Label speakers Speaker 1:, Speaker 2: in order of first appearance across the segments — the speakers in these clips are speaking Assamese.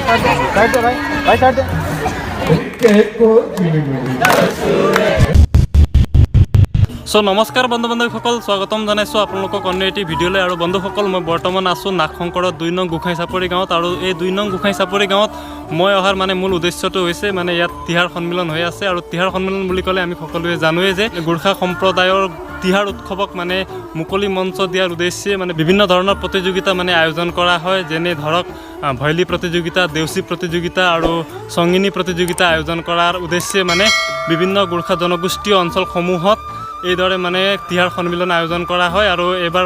Speaker 1: साइड दे भाई साइड दे। सो नमस्कार बंधु बान्धवीসকল स्वागतम जानाइছোঁ আপোনালোকক অন্য এটি ভিডিঅ'লৈ। আৰু বন্ধুসকল মই বৰ্তমান আছোঁ নাগশংকৰৰ 2 নং গোঁসাই চাপৰি গাঁৱত। আৰু এই 2 নং গোঁসাই চাপৰি গাঁৱত মই অহাৰ মূল উদ্দেশ্যটো হৈছে ইয়াত তিহাৰ সন্মিলন হৈ আছে। আৰু তিহাৰ সন্মিলন বুলি ক'লে আমি সকলোৱে জানোৱেই যে গোৰ্খা সম্প্ৰদায়ৰ তিহাৰ উৎসৱক মুকলি মঞ্চ দিয়াৰ উদ্দেশ্যে বিভিন্ন ধৰণৰ প্ৰতিযোগিতা আয়োজন কৰা হয়। যেনে ধৰক ভৈলী প্ৰতিযোগিতা, দেউচি প্ৰতিযোগিতা আৰু সংগিনী প্ৰতিযোগিতা আয়োজন কৰাৰ উদ্দেশ্যে বিভিন্ন গোৰ্খা জনগোষ্ঠীয় অঞ্চলসমূহত এইদৰে তিহাৰ সন্মিলন আয়োজন কৰা হয়। আৰু এবাৰ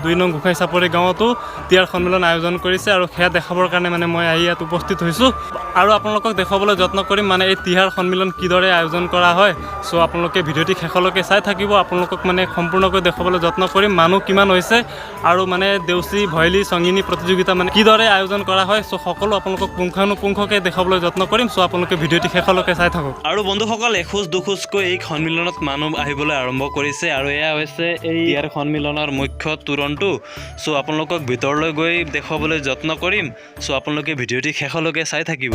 Speaker 1: 2 নং গোঁসাই চাপৰি গাঁৱতো তিহাৰ সন্মিলন আয়োজন কৰিছে। আৰু সেয়া দেখাবৰ কাৰণে মই আহি ইয়াত উপস্থিত হৈছোঁ। আৰু আপোনালোকক দেখুৱাবলৈ যত্ন কৰিম এই তিহাৰ সন্মিলন কিদৰে আয়োজন কৰা হয়। চ' আপোনালোকে ভিডিঅ'টি শেষলৈকে চাই থাকিব। আপোনালোকক সম্পূৰ্ণকৈ দেখুৱাবলৈ যত্ন কৰিম মানুহ কিমান হৈছে আৰু দেউচি ভৈলী সংগিনী প্ৰতিযোগিতা কিদৰে আয়োজন কৰা হয়। চ' সকলো আপোনালোকক পুংখানুপুংখকৈ দেখাবলৈ যত্ন কৰিম। চ' আপোনালোকে ভিডিঅ'টি শেষলৈকে চাই থাকক। আৰু বন্ধুসকল এখোজ দুখোজকৈ এই সন্মিলনত মানুহ আহিবলৈ আৰম্ভ কৰিছে। আৰু এয়া হৈছে এই ইয়াৰ সন্মিলনৰ মুখ্য তোৰণটো। চ' আপোনালোকক ভিতৰলৈ গৈ দেখুৱাবলৈ যত্ন কৰিম। চ' আপোনালোকে ভিডিঅ'টি শেষলৈকে চাই থাকিব।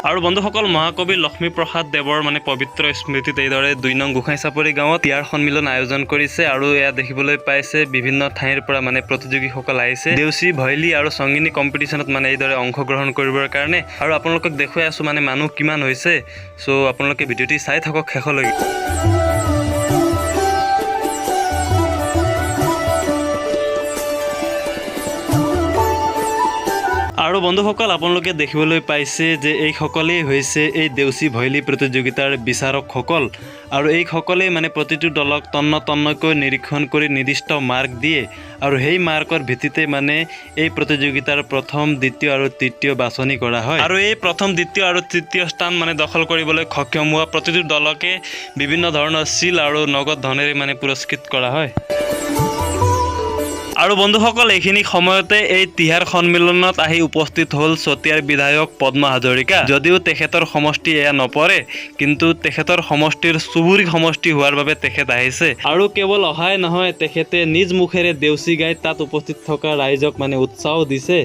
Speaker 1: আৰু বন্ধুসকল মহাকবি লক্ষ্মীপ্ৰসাদ দেৱৰ পবিত্ৰ স্মৃতিত এইদৰে 2 নং গোঁসাই চাপৰি গাঁৱত তিহাৰ সন্মিলন আয়োজন কৰিছে। আৰু এয়া দেখিবলৈ পাইছে বিভিন্ন ঠাইৰ পৰা প্ৰতিযোগীসকল আহিছে দেউচি ভৈলী আৰু সংগিনী কম্পিটিশ্যনত এইদৰে অংশগ্ৰহণ কৰিবৰ কাৰণে। আৰু আপোনালোকক দেখুৱাই আছোঁ মানুহ কিমান হৈছে। চ' আপোনালোকে ভিডিঅ'টি চাই থাকক শেষলৈকে। আৰু বন্ধুসকল আপোনালোকে দেখিবলৈ পাইছে যে এইসকলেই হৈছে এই দেউচি ভৈলী প্ৰতিযোগিতাৰ বিচাৰকসকল। আৰু এইসকলেই প্ৰতিটো দলক তন্নকৈ নিৰীক্ষণ কৰি নিৰ্দিষ্ট মাৰ্ক দিয়ে। আৰু সেই মাৰ্কৰ ভিত্তিতে এই প্ৰতিযোগিতাৰ প্ৰথম, দ্বিতীয় আৰু তৃতীয় বাছনি কৰা হয়। আৰু এই প্ৰথম, দ্বিতীয় আৰু তৃতীয় স্থান দখল কৰিবলৈ সক্ষম হোৱা প্ৰতিটো দলকে বিভিন্ন ধৰণৰ চিল আৰু নগদ ধনেৰে পুৰস্কৃত কৰা হয়। আৰু বন্ধুসকল এইখিনি সময়তে এই তিহাৰ সন্মিলনত আহি উপস্থিত হ'ল চতিয়াৰ বিধায়ক পদ্মা হাজৰিকা। যদিও তেখেতৰ সমষ্টি এয়া নপৰে, কিন্তু তেখেতৰ সমষ্টিৰ চুবুৰী সমষ্টি হোৱাৰ বাবে তেখেত আহিছে। আৰু কেৱল অহাই নহয়, তেখেতে নিজ মুখেৰে দেউচি গাই তাত উপস্থিত থকা ৰাইজক উৎসাহ দিছে।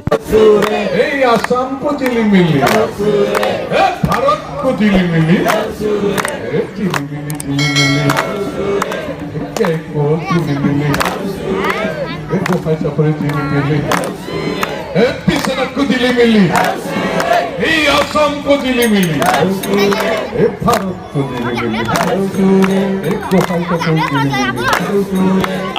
Speaker 2: গোঁসাই চাপৰি জিলিমিলি পিছনকো জিলিমিলি এই অসমকো জিলিমিলি এই ভাৰতকো জিলিমিলি এই গোঁসাই চাপৰি জিলিমিলি।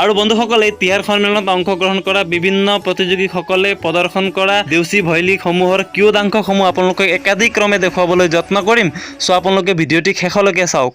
Speaker 1: আৰু বন্ধুসকল এই তিহাৰ সন্মিলনত অংশগ্ৰহণ কৰা বিভিন্ন প্ৰতিযোগীসকলে প্ৰদৰ্শন কৰা দেউচি ভৈলী সমূহৰ কিয়দাংশসমূহ আপোনালোকক একাধিক্ৰমে দেখুৱাবলৈ যত্ন কৰিম। চ' আপোনালোকে ভিডিঅ'টি শেষলৈকে চাওক।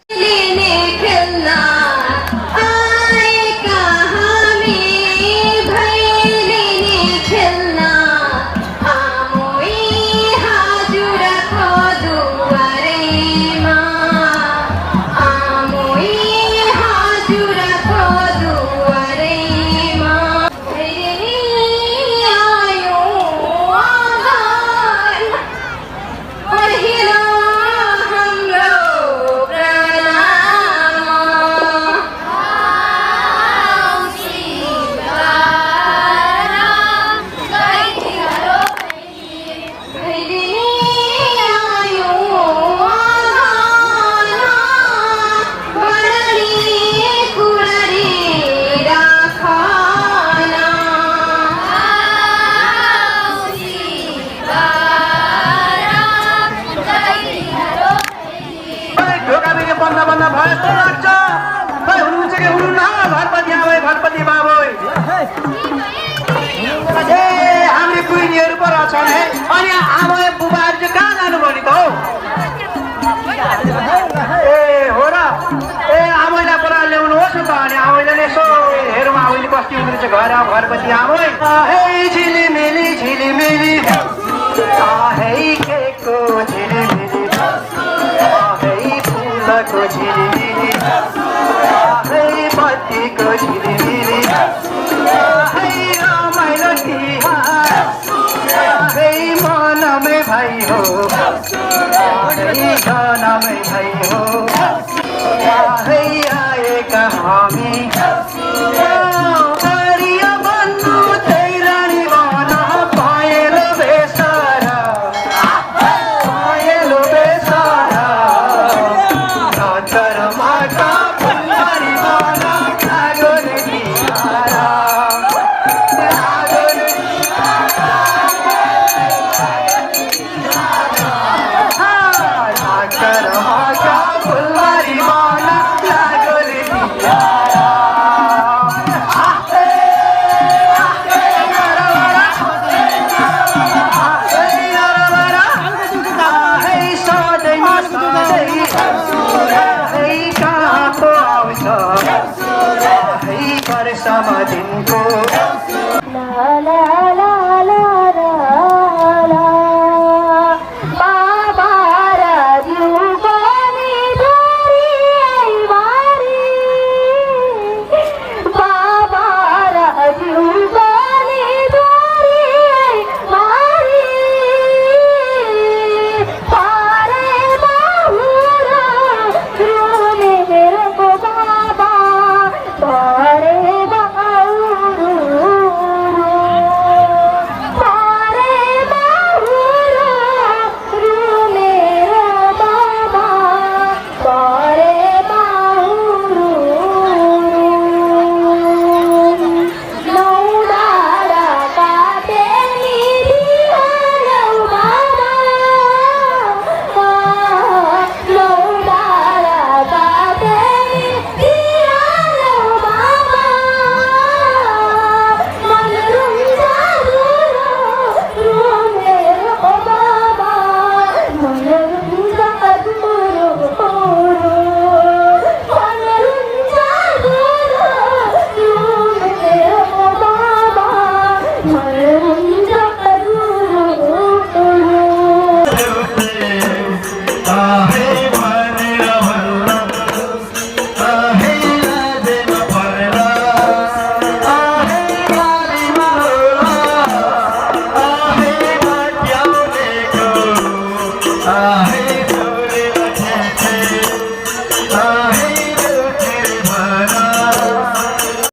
Speaker 3: घरपति आमै झिलिमिली झिलिमिली केको झिलिमिली फुलको झिलिमिली बत्तीको झिलिमिली रमाइलो तिहार भाई हो जन्म भाई हो आए कहाँ में हरिया बन्नु तेरा निवाना पायल बेसारा नाचर माता फुलवारी वाला नागोर दियारा नाचर माता फुलवारी वाला नागोर दियारा समाधिनको
Speaker 4: ला ला ला ला ला ला बाबा राजू कोनी धोरी आई वारी बाबा राजू कोनी धोरी आई वारी पारे बाहुरा रोने मेरे को बाबा पारे
Speaker 3: आहे